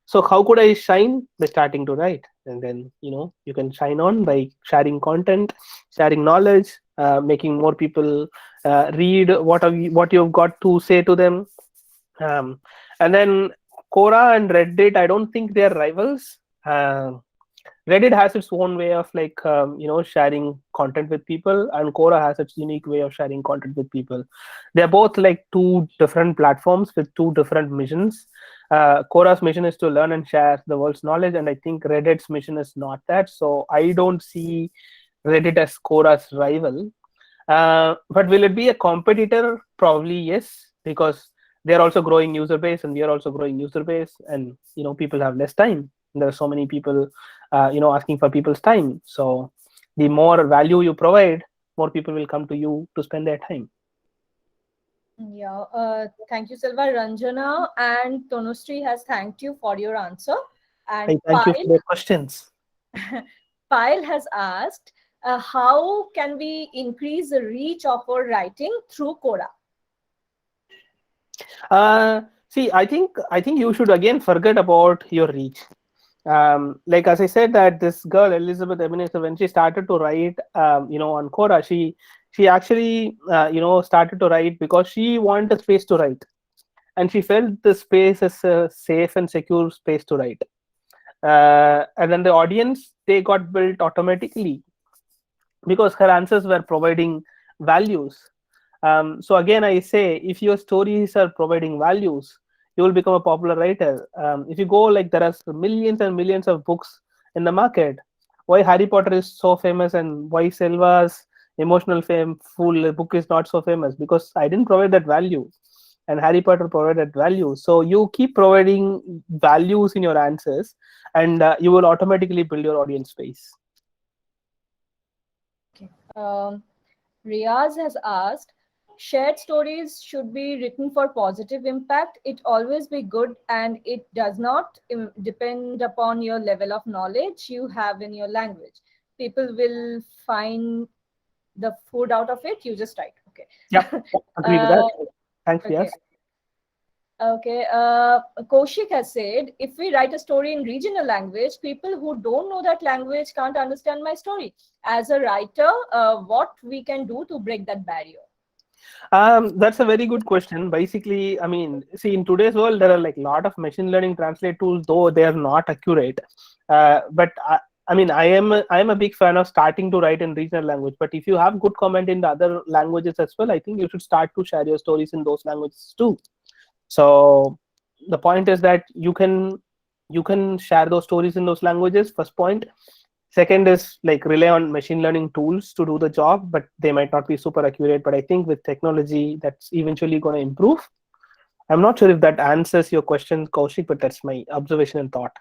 So how could I shine? By starting to write, and then you can shine on by sharing content, sharing knowledge, making more people read what you've got to say to them. And then Quora and Reddit, I don't think they're rivals. Reddit has its own way of like sharing content with people, and Quora has its unique way of sharing content with people. They're both like two different platforms with two different missions. Quora's mission is to learn and share the world's knowledge, and I think Reddit's mission is not that. So I don't see Reddit as Quora's rival. But will it be a competitor? Probably yes, because they're also growing user base, and we are also growing user base, and people have less time. There are so many people asking for people's time. So the more value you provide, more people will come to you to spend their time. Yeah, thank you, Selva. Ranjana and Tonustri has thanked you for your answer. And Thank you for the questions. Pyle has asked, how can we increase the reach of our writing through Quora? See, I think you should again forget about your reach. Like as I said, that this girl Elizabeth Ebenezer, when she started to write, on Quora, she actually started to write because she wanted a space to write, and she felt the space as a safe and secure space to write. And then the audience, they got built automatically because her answers were providing values. So again, I say, if your stories are providing values, you will become a popular writer. If you go, like, there are millions and millions of books in the market. Why Harry Potter is so famous and why Selva's emotional fame full book is not so famous? Because I didn't provide that value, and Harry Potter provided value. So you keep providing values in your answers, and you will automatically build your audience space. Okay. Riaz has asked, shared stories should be written for positive impact. It always be good, and it does not depend upon your level of knowledge you have in your language. People will find the food out of it. You just write. Okay. Yeah, agree with that. Thanks, Okay. yes. Okay. Kaushik has said, if we write a story in regional language, people who don't know that language can't understand my story. As a writer, what we can do to break that barrier? That's a very good question. Basically, I mean, see, in today's world, there are like a lot of machine learning translate tools, though they are not accurate. But I mean, I am a big fan of starting to write in regional language. But if you have good comment in the other languages as well, I think you should start to share your stories in those languages too. So the point is that you can share those stories in those languages. First point. Second is, like, rely on machine learning tools to do the job, but they might not be super accurate. But I think with technology, that's eventually going to improve. I'm not sure if that answers your question, Kaushik, but that's my observation and thought.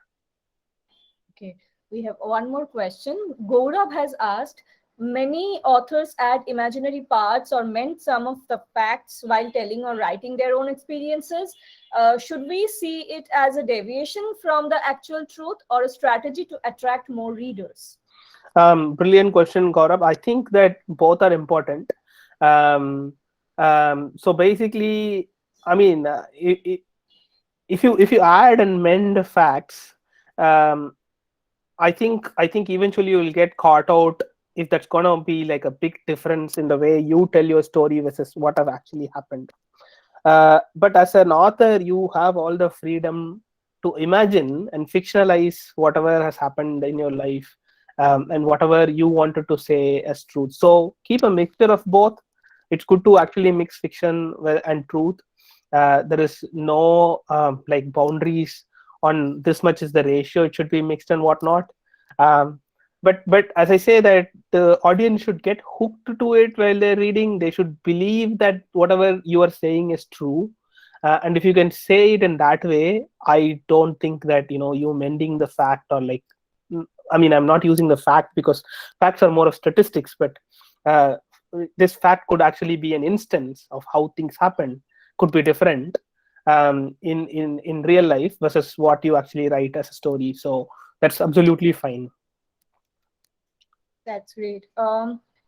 Okay, we have one more question. Gaurav has asked, many authors add imaginary parts or meant some of the facts while telling or writing their own experiences. Should we see it as a deviation from the actual truth or a strategy to attract more readers? Brilliant question, Gaurav. I think that both are important. So basically, I mean, if you add and mend facts, I think eventually you will get caught out if that's gonna be like a big difference in the way you tell your story versus what have actually happened. But as an author, you have all the freedom to imagine and fictionalize whatever has happened in your life, and whatever you wanted to say as truth. So keep a mixture of both. It's good to actually mix fiction and truth. There is no like boundaries on this much is the ratio it should be mixed and whatnot. But as I say, that the audience should get hooked to it while they're reading. They should believe that whatever you are saying is true. And if you can say it in that way, I don't think that you mending the fact, or like, I mean, I'm not using the fact because facts are more of statistics, but this fact could actually be an instance of how things happen, could be different in real life versus what you actually write as a story. So that's absolutely fine. That's great.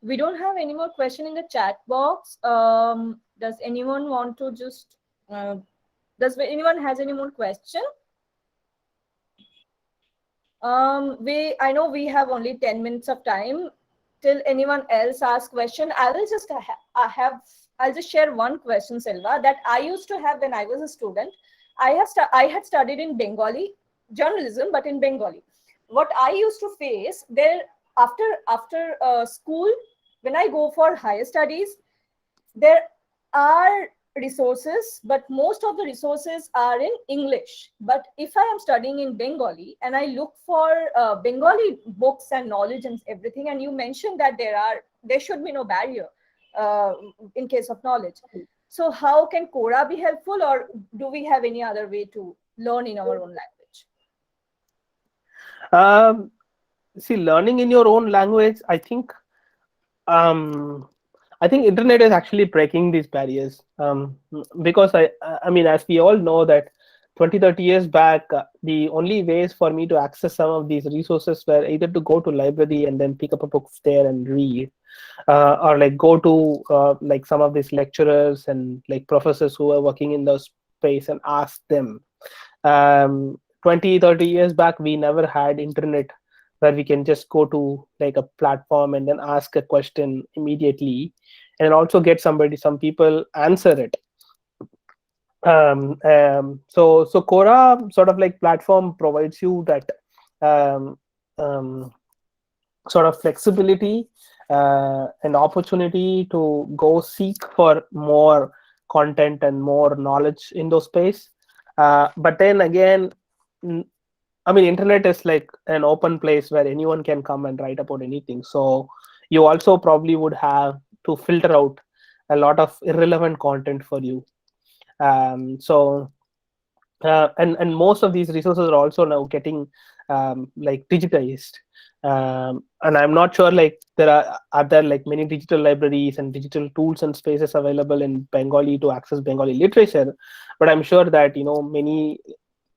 We don't have any more question in the chat box. Does anyone want to just does anyone has any more question? I know we have only 10 minutes of time till anyone else asks question. I will just I'll just share one question, Selva, that I used to have when I was a student. I had studied in Bengali journalism, but in Bengali. What I used to face there after school, when I go for higher studies, there are resources, but most of the resources are in English. But if I am studying in Bengali and I look for Bengali books and knowledge and everything, and you mentioned that there should be no barrier in case of knowledge. So how can Quora be helpful, or do we have any other way to learn in our own language? See, learning in your own language, I think internet is actually breaking these barriers, because I mean, as we all know that 20-30 years back, the only ways for me to access some of these resources were either to go to library and then pick up a book there and read, or like go to like some of these lecturers and like professors who are working in those space and ask them. 20-30 years back, we never had internet where we can just go to like a platform and then ask a question immediately, and also get some people answer it. So Quora sort of like platform provides you that um, um, sort of flexibility and opportunity to go seek for more content and more knowledge in those space. But then again, I mean, internet is like an open place where anyone can come and write about anything. So you also probably would have to filter out a lot of irrelevant content for you. So and most of these resources are also now getting like digitized. And I'm not sure like are there like many digital libraries and digital tools and spaces available in Bengali to access Bengali literature, but I'm sure that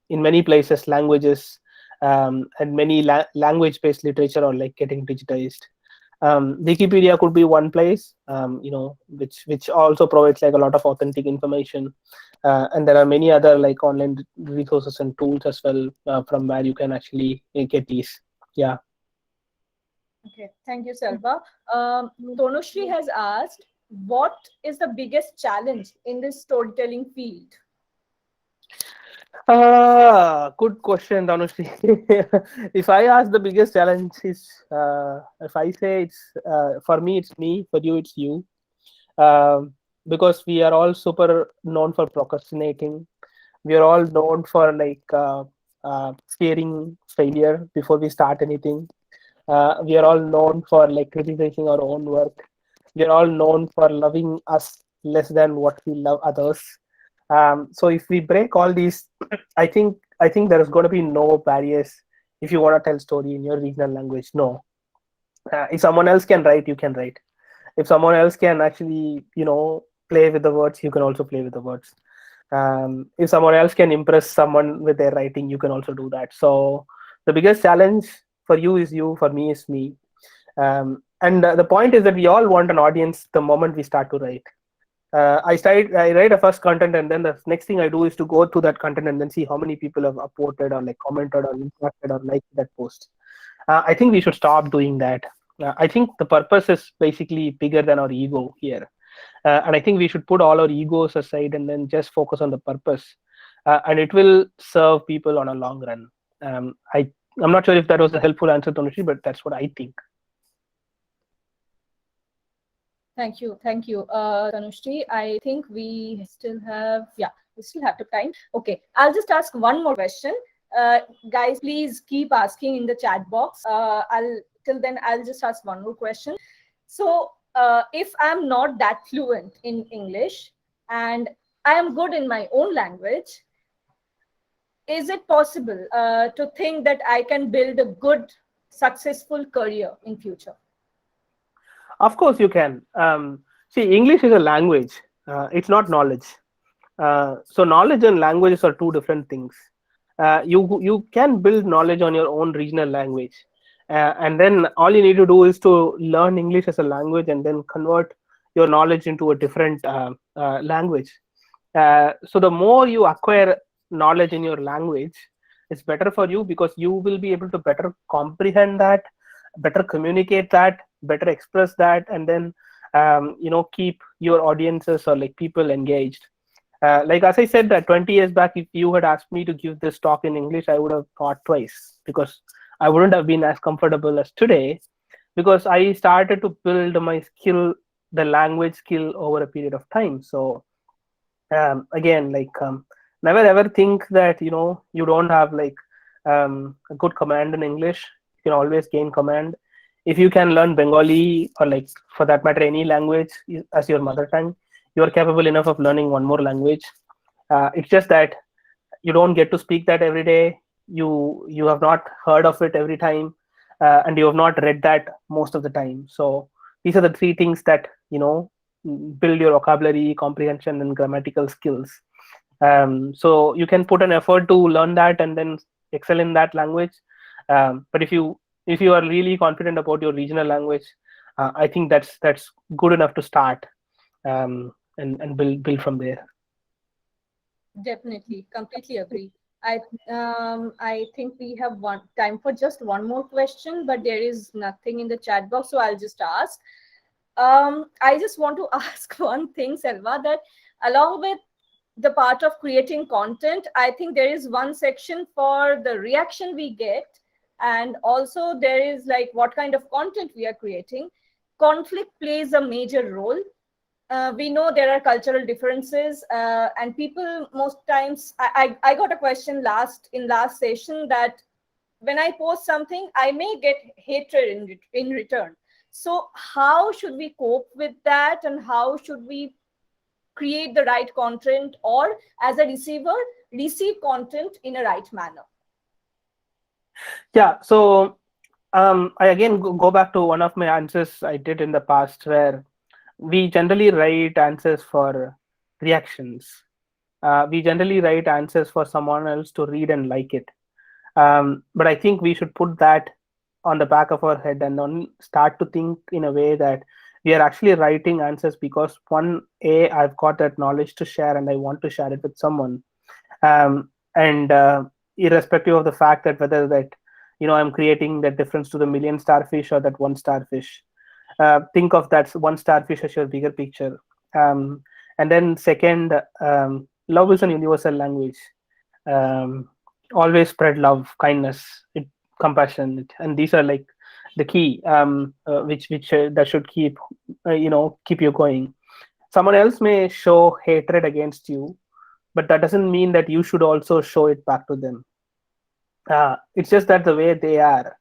in many places languages and many language-based literature are like getting digitized. Wikipedia could be one place, which also provides like a lot of authentic information, and there are many other like online resources and tools as well from where you can actually get these. Yeah. Okay, thank you, Selva. Tonushri has asked, what is the biggest challenge in this storytelling field? Good question, Dhanushri. If I ask the biggest challenge is, if I say it's for me, it's me. For you, it's you. Because we are all super known for procrastinating. We are all known for like fearing failure before we start anything. We are all known for like criticizing our own work. We are all known for loving us less than what we love others. So if we break all these, I think there is going to be no barriers if you want to tell story in your regional language. No, if someone else can write, you can write. If someone else can actually, play with the words, you can also play with the words. If someone else can impress someone with their writing, you can also do that. So the biggest challenge for you is you, for me is me. And the point is that we all want an audience the moment we start to write. I write a first content, and then the next thing I do is to go through that content and then see how many people have upvoted or like commented or interacted or liked that post. I think we should stop doing that. I think the purpose is basically bigger than our ego here. And I think we should put all our egos aside and then just focus on the purpose. And it will serve people on a long run. I'm not sure if that was a helpful answer, Tonushri, but that's what I think. Thank you, Tanushri. I think we still have time. Okay, I'll just ask one more question. Guys, please keep asking in the chat box. Till then, I'll just ask one more question. So, if I'm not that fluent in English and I am good in my own language, is it possible to think that I can build a good, successful career in future? Of course you can. See, English is a language. It's not knowledge. So knowledge and languages are two different things. You can build knowledge on your own regional language. And then all you need to do is to learn English as a language and then convert your knowledge into a different language. So the more you acquire knowledge in your language, it's better for you because you will be able to better comprehend that, better communicate that, better express that, and then keep your audiences or like people engaged. Like as I said that 20 years back, if you had asked me to give this talk in English, I would have thought twice because I wouldn't have been as comfortable as today, because I started to build my skill, the language skill, over a period of time. So again, like never ever think that you don't have like a good command in English. You can always gain command. If you can learn Bengali or like for that matter any language as your mother tongue, you are capable enough of learning one more language. It's just that you don't get to speak that every day. You have not heard of it every time, and you have not read that most of the time. So these are the three things that build your vocabulary, comprehension, and grammatical skills. So you can put an effort to learn that and then excel in that language. But if you are really confident about your regional language, I think that's good enough to start and build from there. Definitely, completely agree. I think we have time for just one more question, but there is nothing in the chat box, so I'll just ask. I just want to ask one thing, Selva, that along with the part of creating content, I think there is one section for the reaction we get, and also there is like what kind of content we are creating. Conflict plays a major role. We know there are cultural differences, and people most times. I got a question in last session that when I post something, I may get hatred in return. So how should we cope with that, and how should we create the right content, or as a receiver, receive content in a right manner? Yeah, so I again go back to one of my answers I did in the past, where we generally write answers for reactions. We generally write answers for someone else to read and like it. But I think we should put that on the back of our head and then start to think in a way that we are actually writing answers because I've got that knowledge to share and I want to share it with someone. And irrespective of the fact that whether that I'm creating that difference to the million starfish or that one starfish, think of that one starfish as your bigger picture. And then second, love is an universal language. Always spread love, kindness, compassion, and these are like the key, which that should keep keep you going. Someone else may show hatred against you, but that doesn't mean that you should also show it back to them. It's just that the way they are,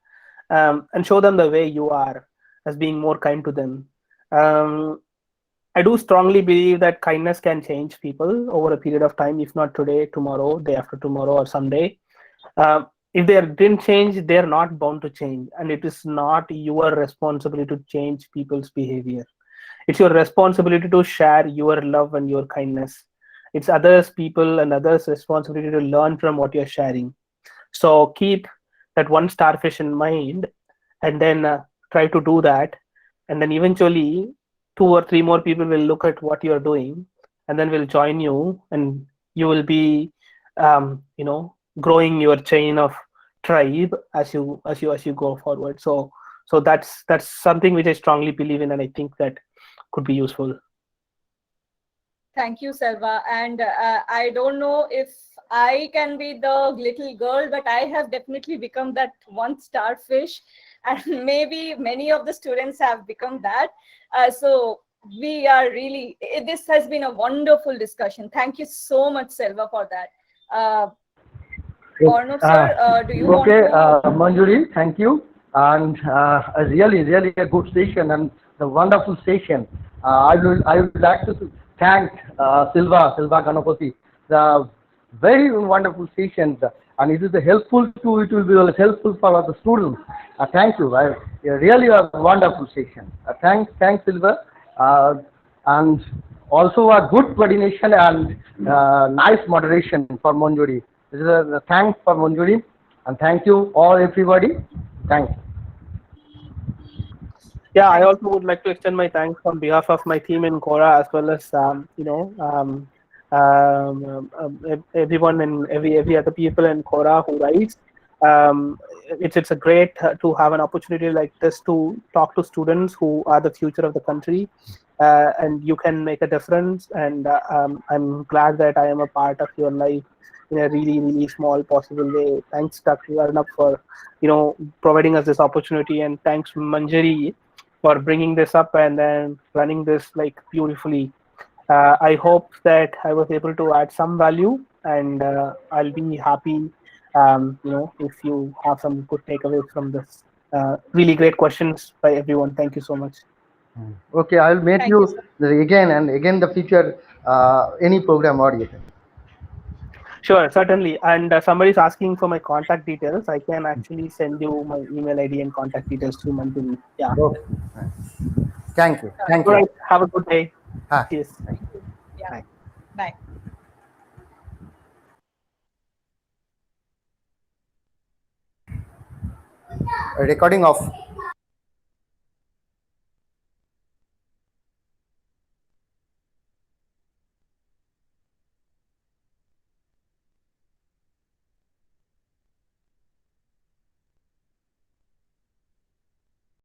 and show them the way you are as being more kind to them. I do strongly believe that kindness can change people over a period of time, if not today, tomorrow, day after tomorrow, or someday. If they didn't change, they're not bound to change, and it is not your responsibility to change people's behavior. It's your responsibility to share your love and your kindness. It's others people and others responsibility to learn from what you're sharing. So keep that one starfish in mind, and then try to do that, and then eventually 2 or 3 more people will look at what you're doing and then will join you, and you will be growing your chain of tribe as you go forward. So that's something which I strongly believe in, and I think that could be useful. Thank you, Selva. And I don't know if I can be the little girl, but I have definitely become that one starfish, and maybe many of the students have become that. So we are really, this has been a wonderful discussion. Thank you so much, Selva, for that. Arnav, sir, do you want to? Okay, Manjuri, thank you. And a really a good session and the wonderful session. I would like to thank Silva Ganapati. The very wonderful session, and it is helpful to it will be helpful for the students. Thank you. Really a wonderful session. Thanks Silva, and also a good coordination and nice moderation for Manjuri. This is a thanks for Manjuri, and thank you all everybody. Thanks. Yeah, I also would like to extend my thanks on behalf of my team in Quora, as well as everyone and every other people in Quora who writes. It's a great to have an opportunity like this to talk to students who are the future of the country, and you can make a difference. And I'm glad that I am a part of your life in a really small possible way. Thanks, Dr. Arnab, for providing us this opportunity, and thanks Manjari for bringing this up and then running this like beautifully. I hope that I was able to add some value, and I'll be happy if you have some good takeaways from this. Really great questions by everyone. Thank you so much. Okay, I'll meet you again and again the future any program audience. Sure, certainly. And somebody's asking for my contact details. I can actually send you my email ID and contact details through Manjari. Yeah. Okay. Thank you. All right. Have a good day. Cheers. Yeah. Bye. Bye. Recording off.